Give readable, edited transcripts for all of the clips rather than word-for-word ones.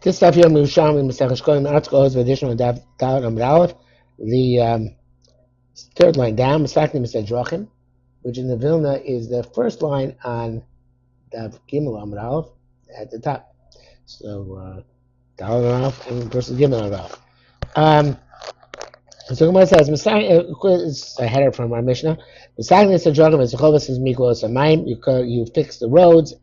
This stuff here, Yerushalmi Shekalim, article is additional Dalet Amud Aleph. The third line down, Misakni Drachim, which in the Vilna is the first line on Dav Gimel Amud Aleph at the top. So Dalet Amud Aleph and versus Gimel Amud Aleph. So Gemara says, it's a header from our Mishnah. Misakni Drachim is Jehovah's Miklos Amayim. You fix the roads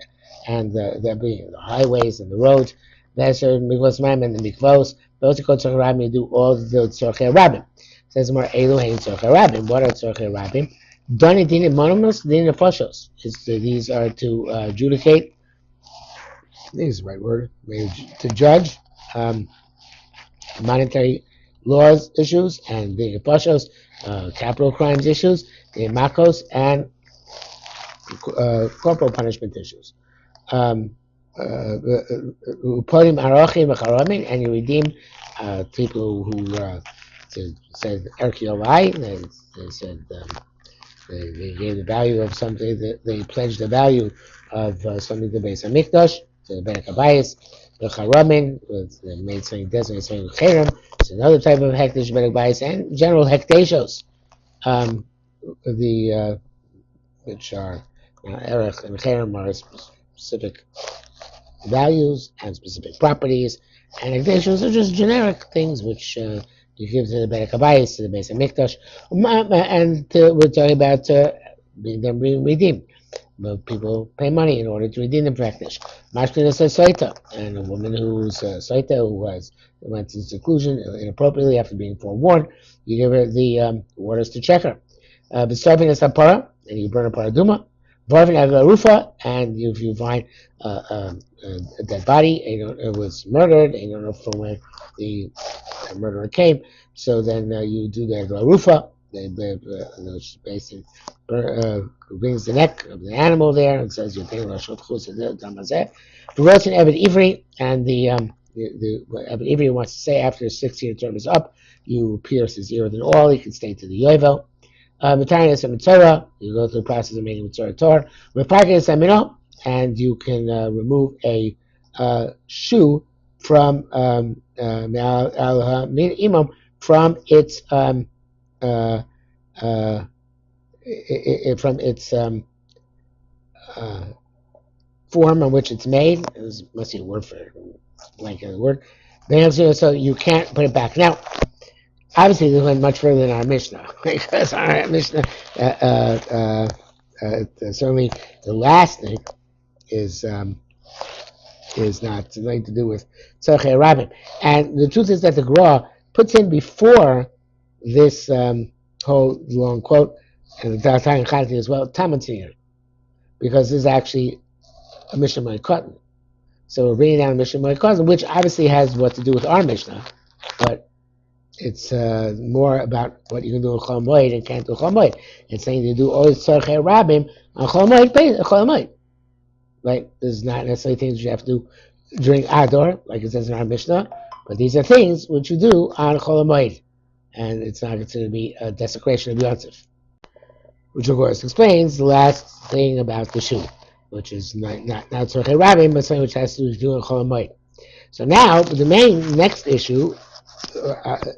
and the highways and the roads. That's Mikvos Maim and the Mikvos. Those who go to Rabbim do all the Tzorchei Rabbim. Says more Elohim Tzorchei Rabbim. What are Tzorchei Rabbim? Doni Dini Monomus Dini Foshos. These are to adjudicate. I think is the right word. To judge monetary laws issues and the Foshos, capital crimes issues, the Makos, and corporal punishment issues. And you redeem people who said Erkiolai. They said they gave the value of something. They pledged the value of something to Beis Hamikdash, to the Berek Habayis. The Charamin, they made something designated something Cherem. It's another type of hekdesh Berek Habayis, and general hekteshos, which are Erech and Cherem are specific values and specific properties, and hekdeshos are just generic things which you give to the Berek Habayis, to the Beis Hamikdash, and we're talking about them being redeemed. But people pay money in order to redeem the practice. Mashkina says Soita, and a woman who's Soita, who went into seclusion inappropriately after being forewarned, you give her the orders to check her. B'sarvin es hapara, and you burn a paraduma. Varvin Agarufa, and if you find a dead body, it was murdered, and you don't know from where the murderer came, so then you do the Agarufa, which basically brings the neck of the animal there and says, you're taking Rosh Hashanah, the Rosh Eved Ivri, and the Eved Ivri wants to say after his 6-year term is up, you pierce his ear with an awl, he can stay to the Yovel. Mitaris and Mitzvah, you go through the process of making Mitzvah Torah. Reparkis Amino, and you can remove a shoe from imam from its form on which it's made. There must be a word for it, blanket word. So you can't put it back now. Obviously, this went much further than our Mishnah, because our Mishnah, certainly the last thing is not nothing to do with Tzorchei Rabbim. And the truth is that the Gra puts in before this whole long quote, and the Dalatai and Chati as well, Tamatzir, because this is actually a Mishnah Moed. So we're reading down a Mishnah Moed, which obviously has what to do with our Mishnah, but it's more about what you can do in Chol Moed and can't do Chol Moed. It's saying you do all Tzorchei Rabbim on Chol Moed. Right? This is not necessarily things you have to do during Ador, like it says in our Mishnah, but these are things which you do on Chol Moed, and it's not considered to be a desecration of Yontif, which of course explains the last thing about the shoe, which is not Tzorchei Rabbim, but something which has to do in Chol Moed. So now the next issue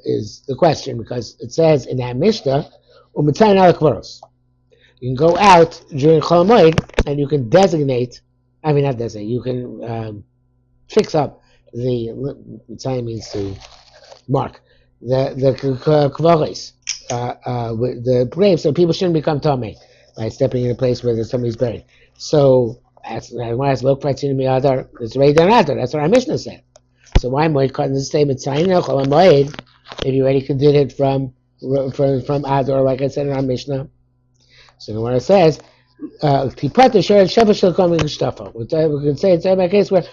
is the question, because it says in that Mishnah, you can go out during Chol Moed and you can you can fix up the means to mark the kvaris, the grave, so people shouldn't become tamei by stepping in a place where somebody's buried. So that's why it's look it's already done after. That's what our Mishnah said. So why Moed cutting the statement saying Chol Moed if you already did it from Ador, like I said in our Mishnah? So when it says we can say it's a case where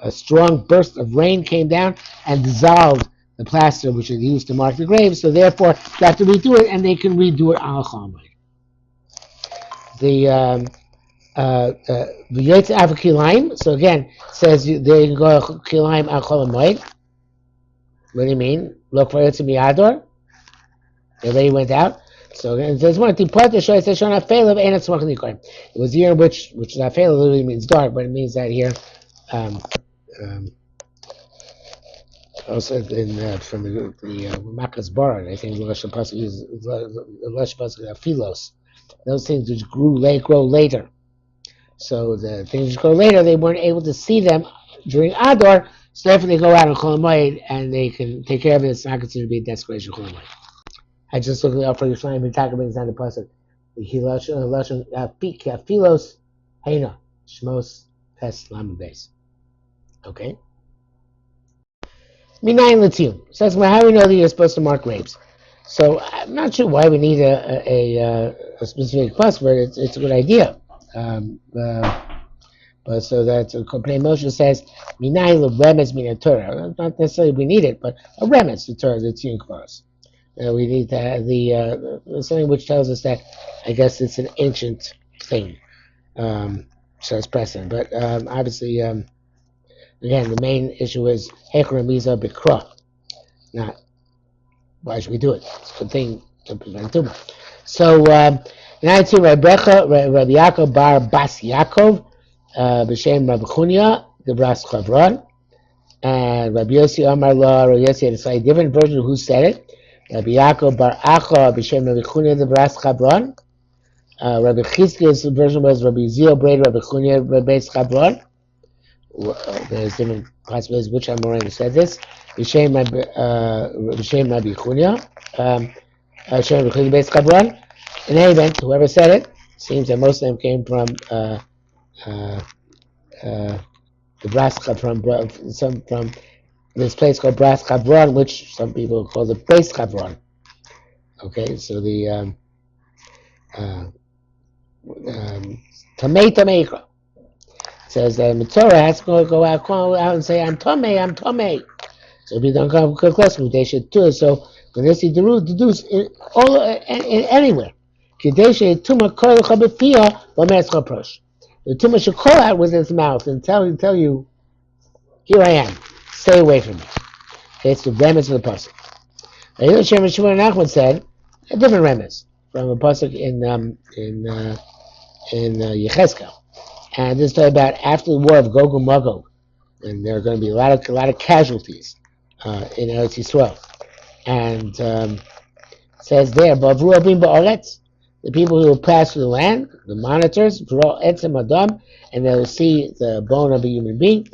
a strong burst of rain came down and dissolved the plaster which is used to mark the grave, so therefore they have to redo it, and they can redo it on Chol Moed. So again, it says they can go kilaim on Chol Moed. What do you mean? Look for it to be Ador. They already went out. So again, there's one tipot to show it says Shana Feilav ain't it smoking. It was the year which is not Feilav literally means dark, but it means that here Also from the Makkah's Baran, I think the Lashon Pasuk is Philos. Those things which grow later. So the things which grow later, they weren't able to see them during Adar, so therefore they go out on Chol Hamoed and they can take care of it. It's not considered to be a desecration of Chol Hamoed. I just looked it up for Yerushalmi Shekalim brings down the pasuk. Lashon Philos Heina Shmos Pes Lamed Beis. Okay. Minayin Latiyum says, well, how do we know that you're supposed to mark grapes? So I'm not sure why we need a specific pasuk, but it's a good idea. But so that Pnei Moshe says, Minayin Remes Mina Torah. Not necessarily we need it, but a remes to Torah, the Tziyun for us. We need the something which tells us that I guess it's an ancient thing, so it's precedent. But obviously, again, the main issue is Hecher Miza Bikra. Not why should we do it? It's a good thing to prevent tumor. So, 92 Rabbi Yaakov Bar Bas Yaakov, B'Shem Rabbi Chunya, the Bras Chavron, and Rabbi Yossi Amar La. Rabbi Yossi had a slightly different version of who said it. Rabbi Yaakov Bar Acha B'Shem Rabbi Chunya the Bras Chabron. Rabbi Chizkiah's version was Rabbi Zio Braid Rabbi Chunya Beis Chabron. There's different possibilities which Amoraim said this. B'Shem Rabbi Chunya. B'Shem Rabbi Chunya Beis Chabron. In any event, whoever said it, seems that most of them came from the Bras from this place called Bras Chabron, which some people call the Beis Chabron. Okay, so the Tamei says that the Torah has to go out and say, I'm Tamei. So if you don't come close, they should do it. So when they see deduce in anywhere. The tumah should call out with its mouth and tell you, here I am. Stay away from me. Okay, it's the remez of the pasuk. Shimon Nachman said a different remez from a pasuk in Yechezkel, and this is about after the war of Gog and Magog, and there are going to be a lot of casualties in Eretz Yisrael, and says there, the people who will pass through the land, the monitors, and they will see the bone of a human being.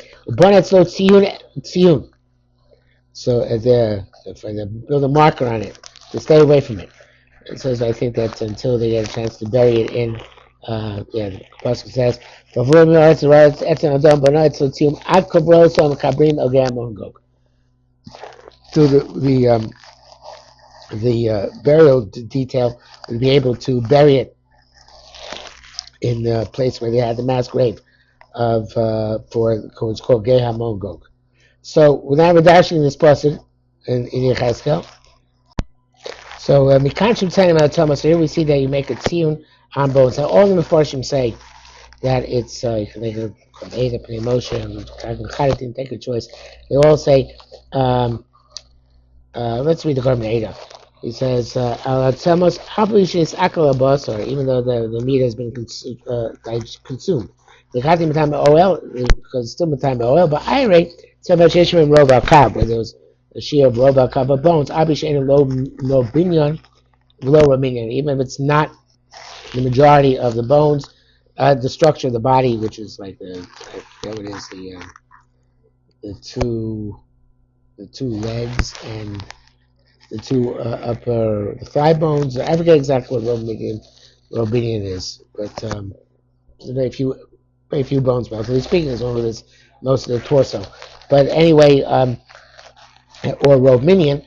So if they build a marker on it to stay away from it. It says I think that until they get a chance to bury it in, the pasuk says, to the burial detail would be able to bury it in the place where they had the mass grave of for what's called Gei Hamon Gog. So without redashing this pasuk in Yechezkel, so Mikanshim Tzanim Al Thomas. So here we see that you make a tziyun on bones. Now all the Mefarshim say that it's you can make a Ada Pnei Moshe and Chadatin, take a choice. They all say let's read the Korban Ada. He says Al Tzamos Hablishis Akal Abasar, even though the meat has been consumed. The Chatim Matam Oil because it's still Matam Oil, but I rate Tzavashishim and Rob Al Kab, where there was a shear of Rob Al Kab of bones. Abishain low binyan, low raminian, even if it's not the majority of the bones, the structure of the body, which is like the two legs and the two upper thigh bones. I forget exactly what Robinian is, but very few bones, relatively speaking, as long as it's most of the torso. But anyway, or Robinian,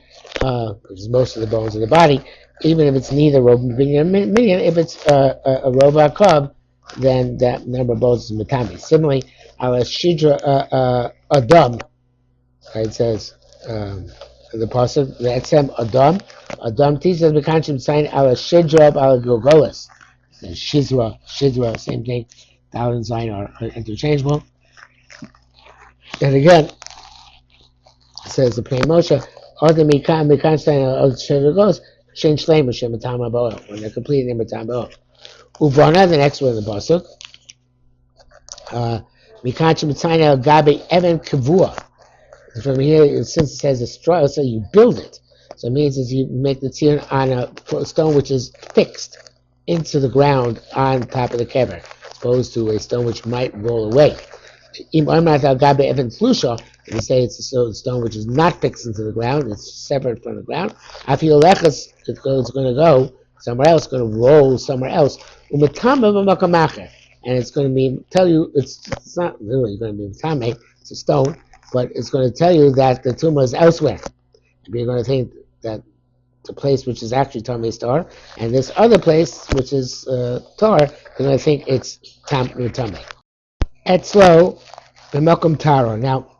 which is most of the bones of the body, even if it's neither Robinian or Minion, if it's a Robot Cub, then that number of bones is Matami. Similarly, Ala Shidra Adam, it says, the pasuk, the Etzem Adam teaches the Mekanshim sign Ala Shidra Ala Gogolas. Shidra, same thing. Dal and Zayin are interchangeable. And again, it says the Pnei Moshe, Adam Mekan sign Ala Shidra goes, Shin Shleim Hashem Matam Aboel, when they're completed in Matam Aboel. Ubrana, the next one in the pasuk. Mikancha Mitzayna Gabe Evan Kavua. From here, since it says destroy, so you build it. So it means is you make the tzir on a stone which is fixed into the ground on top of the kever, as opposed to a stone which might roll away. If you say it's a stone which is not fixed into the ground, it's separate from the ground. I feel it's going to go somewhere else, going to roll somewhere else. And it's going to be tell you it's not literally going to be tame, it's a stone, but it's going to tell you that the tumor is elsewhere. You're going to think that the place which is actually Tamei Star, and this other place which is Tar, you're going to think it's Tamei. Etzlo, the Melkom Taro. Now,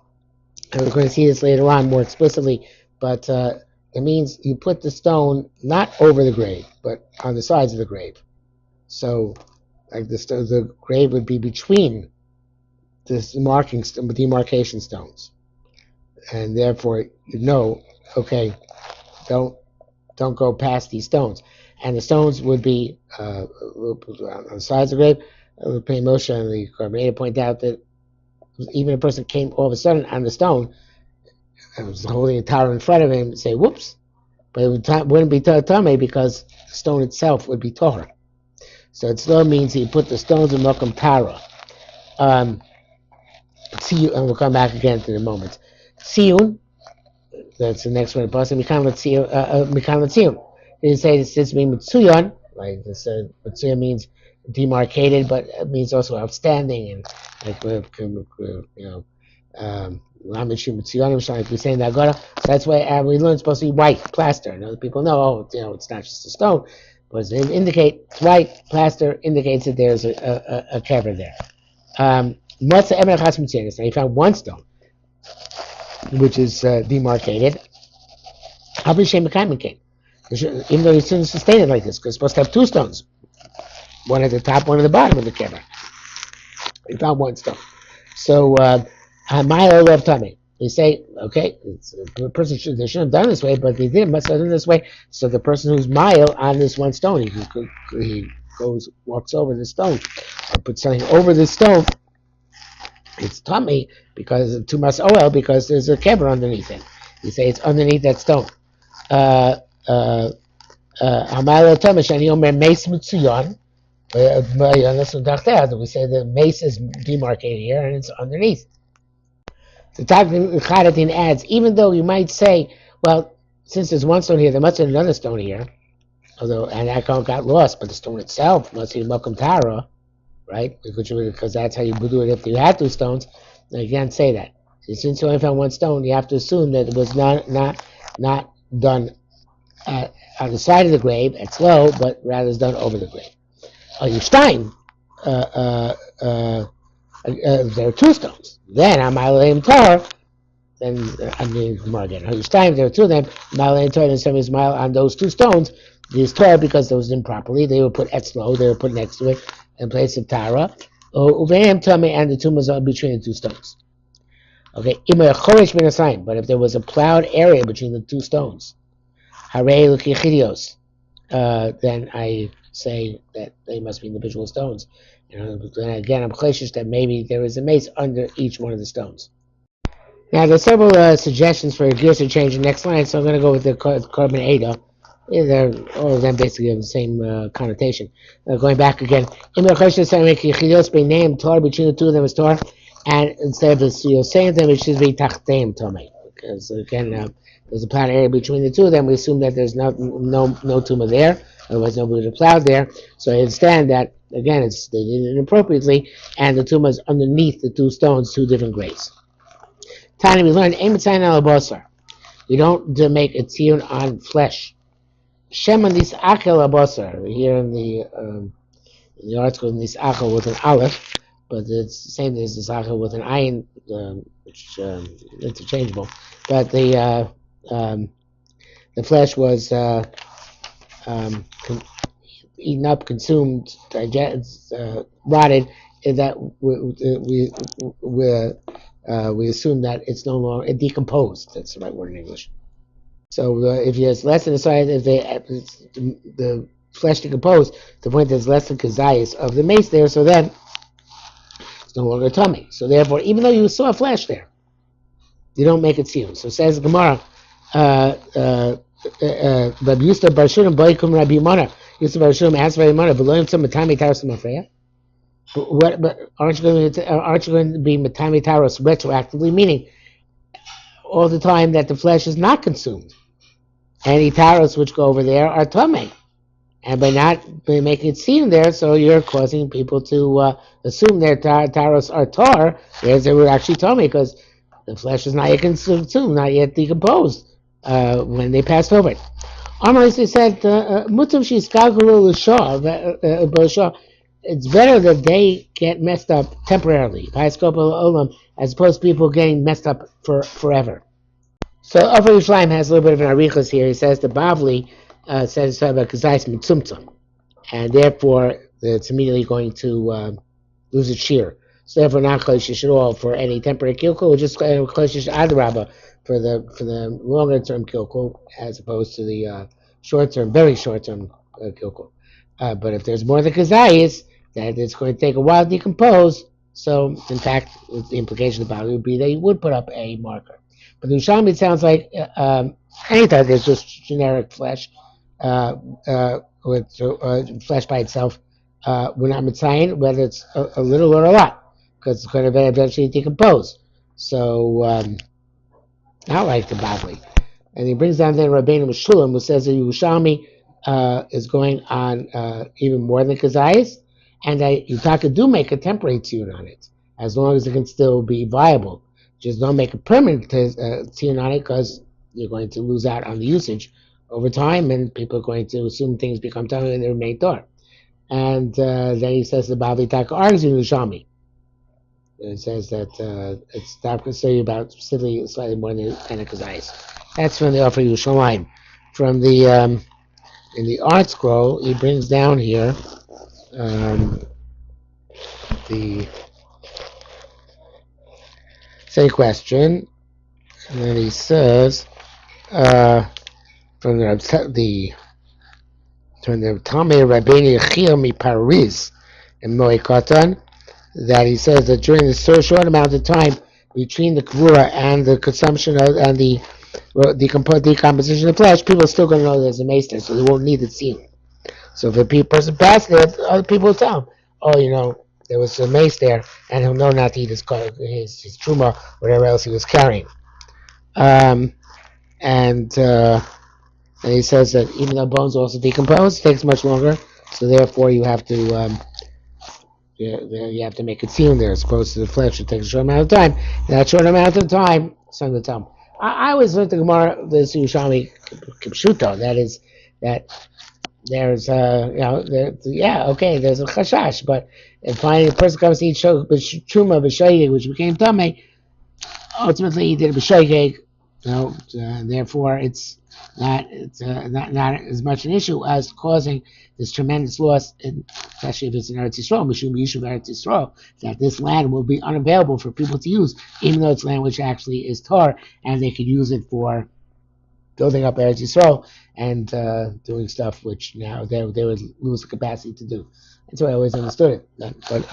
we're going to see this later on more explicitly, but it means you put the stone not over the grave, but on the sides of the grave. So, like the grave would be between this demarcation stones, and therefore you know, okay, don't go past these stones, and the stones would be on the sides of the grave. Pei Moshe and the Karmeita point out that even a person came all of a sudden on the stone and was holding a tower in front of him and say, whoops, but it wouldn't be Tamei because the stone itself would be Torah. So it still means he put the stones in Mokum Tara. And we'll come back again in a moment. Tziyun, that's the next one. Mikan Tziyun. They say this means Mitsuyon, like this. Mitsuyon means demarcated, but it means also outstanding, and like like we say in the Agora. So that's why we learn it's supposed to be white plaster. And other people know, it's not just a stone, but it indicates white plaster indicates that there's a kever there. Now he found one stone which is demarcated. Even though he shouldn't sustain it like this, because it's supposed to have two stones, one at the top, one at the bottom of the kever. He found one stone. So, Milo love tummy. They say, okay, the person they shouldn't have done this way, but they did must have done this way. So the person who's mile on this one stone, he walks over the stone, or puts something over the stone. It's tummy because of too much oil, because there's a kever underneath it. You say it's underneath that stone. Hamayla tummy shani omer meis mitzuyon. We say the mace is demarcated here and it's underneath. The Tagdim Chadatin adds, even though you might say, well, since there's one stone here, there must have another stone here, and that got lost, but the stone itself must be Mokum Tara, right? Because that's how you do it if you had two stones. Now you can't say that. Since you only found one stone, you have to assume that it was not done on the side of the grave, it's low, but rather is done over the grave. Stein, there are two stones. Then on Malalim Tor, then I'm doing more again. Stein, there are two of them. Malalim Tor and somebody's mile on those two stones. These Tor, because those improperly, they were put etzlo, they were put next to it in place of Tara. Uveim Tame, and the tumors are between the two stones. Okay, but if there was a plowed area between the two stones, Hare Lukichidios, then I say that they must be individual stones. And again, I'm cautious that maybe there is a mace under each one of the stones. Now, there's several suggestions for gears to change the next line, so I'm going to go with the carbon Ada. All of them basically have the same connotation. Going back again, name Tor between the two of them is Tor, and instead of the same thing, it should be Tachteim Tomei. Because again, there's a plowed area between the two of them. We assume that there's no tumor there, otherwise nobody would have plowed there. So I understand that again, they did it inappropriately, and the tumor is underneath the two stones, two different grades. Tani, we learned we don't make a tziyun on flesh. Shema nis'akel abosar. Here in the article, nis'akel with an aleph, but it's the same as nis'akel with an ayin, which interchangeable. But the flesh was eaten up, consumed, rotted. That we assume that it's no longer decomposed. That's the right word in English. So if there's less than the size, if the flesh decomposed to the point that there's less than kazayas of the mace there, so then there's no longer tummy. So therefore, even though you saw a flesh there, you don't make it tziyun. So says Gemara, Rabbi Yusuf Bar Shurim Boikum Rabbi Yimona. Yusuf Bar Shurim asked Rabbi Yimona, "Below some matami taros mafreya." But aren't you going to be matami taros retroactively? Meaning, all the time that the flesh is not consumed, any taros which go over there are tummy. And by making it seem there, so you're causing people to assume their taros are tar, whereas they were actually tummy because the flesh is not yet consumed, not yet decomposed when they passed over it. Amar said, "Mutum it's better that they get messed up temporarily, as opposed to people getting messed up for forever." So Ofer Yerushalmi has a little bit of an arichas here. He says the Bavli says about kazais mitzumtzum, and therefore it's immediately going to lose its shear. So therefore, not choishish at all for any temporary kilkul, or just choishish adrabah for the longer term kilkul, as opposed to the short term, very short term kilkul. But if there's more than kazais, that it's going to take a while to decompose. So in fact, the implication about it would be they would put up a marker. But in Yerushalmi, it sounds like anytime there's just generic flesh with flesh by itself, we're not mitzayin whether it's a little or a lot, because it's going to eventually decompose. So I like the Bavli. And he brings down then Rabbeinu Meshulam, who says that Yerushalmi is going on even more than kazayis, and that Yutaka do make a temporary tune on it, as long as it can still be viable. Just don't make a permanent tune on it, because you're going to lose out on the usage over time, and people are going to assume things become tummy and they remain tar. And then he says the Bavli Taka argues in Yerushalmi. It says that it's not considered about specifically slightly more than kazayis. That's from the Ofer Yerushalmi. From the in the art scroll, he brings down here the same question, and then he says from the Talmei Rabbeinu Yechiel mi Paris in Moed that he says that during this so short amount of time between the kavura and the consumption of, and the decomposition of the flesh, people are still going to know there's a mace there, so they won't need it seen. So if a person passes there, other people will tell him, "Oh, there was a mace there," and he'll know not to eat his truma, whatever else he was carrying. And he says that even though bones also decompose, it takes much longer. So therefore, you have to make it seem there, as opposed to the flesh. It takes a short amount of time. And that short amount of time, something to tell him. I always learned the Gemara, the Yerushalmi Kipshuto. That is that. There's there's a chashash, but if finally a person comes to eat truma b'shoigeg, which became tamei, ultimately he did a b'shoigeg, therefore it's not as much an issue as causing this tremendous loss, especially if it's in Eretz Yisrael, Mishum Yishuv Eretz Yisrael, that this land will be unavailable for people to use, even though it's land which actually is tar, and they could use it for building up Eretz Yisrael and doing stuff which now they would lose the capacity to do. That's why I always understood it. But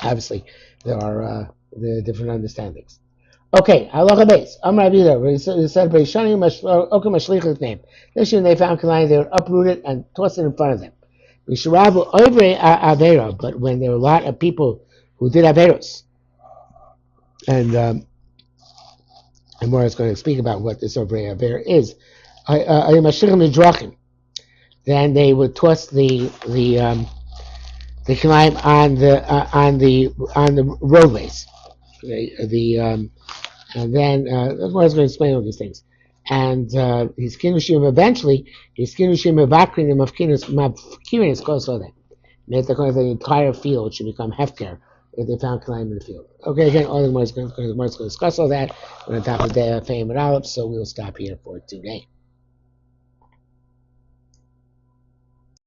obviously there are different understandings. Okay, halacha beis. Amar Rabbi said Beishani Okem Mashlichus name. This year they found Kalayim, they were uprooted and tossed it in front of them. V'shirabu Ovrei Avera, but when there were a lot of people who did Averos, and more is going to speak about what this Ovrei Avera is. Then they would toss the Kalayim on the roadways. And then that's what I was going to explain all these things. And his kinushim eventually, his kinushim evakrinim of kinush goes so that the entire field should become hefker if they found Kalayim in the field. Okay, again, all the Gemara is going to discuss all that. We're on top of the Fame and Olive, so we'll stop here for today.